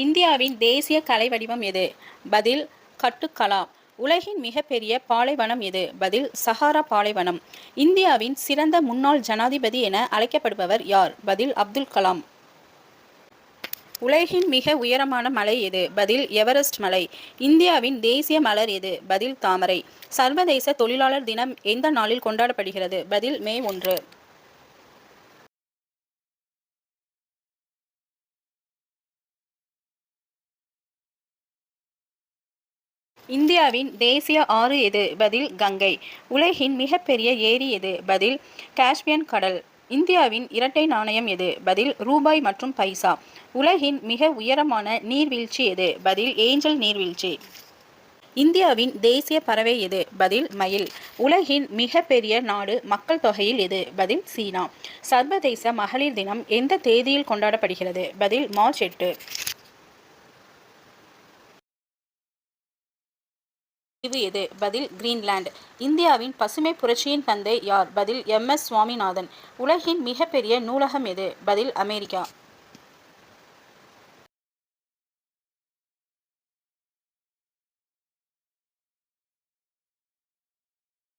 இந்தியாவின் தேசிய கலை வடிவம் எது? பதில் கட்டுக்கலா. உலகின் மிகப்பெரிய பாலைவனம் எது? பதில் சஹாரா பாலைவனம். இந்தியாவின் சிறந்த முன்னாள் ஜனாதிபதி என அழைக்கப்படுபவர் யார்? பதில் அப்துல் கலாம். உலகின் மிக உயரமான மலை எது? பதில் எவரெஸ்ட் மலை. இந்தியாவின் தேசிய மலர் எது? பதில் தாமரை. சர்வதேச தொழிலாளர் தினம் எந்த நாளில் கொண்டாடப்படுகிறது? பதில் மே 1. இந்தியாவின் தேசிய ஆறு எது? பதில் கங்கை. உலகின் மிகப்பெரிய ஏரி எது? பதில் காஸ்பியன் கடல். இந்தியாவின் இரட்டை நாணயம் எது? பதில் ரூபாய் மற்றும் பைசா. உலகின் மிக உயரமான நீர்வீழ்ச்சி எது? பதில் ஏஞ்சல் நீர்வீழ்ச்சி. இந்தியாவின் தேசிய பறவை எது? பதில் மயில். உலகின் மிகப்பெரிய நாடு மக்கள் தொகையில் எது? பதில் சீனா. சர்வதேச மகளிர் தினம் எந்த தேதியில் கொண்டாடப்படுகிறது? பதில் மார்ச் 8. தீவு எது? பதில் கிரீன்லாந்து. இந்தியாவின் பசுமை புரட்சியின் தந்தை யார்? பதில் MS சுவாமிநாதன். உலகின் மிகப்பெரிய நூலகம் எது? பதில் அமெரிக்கா.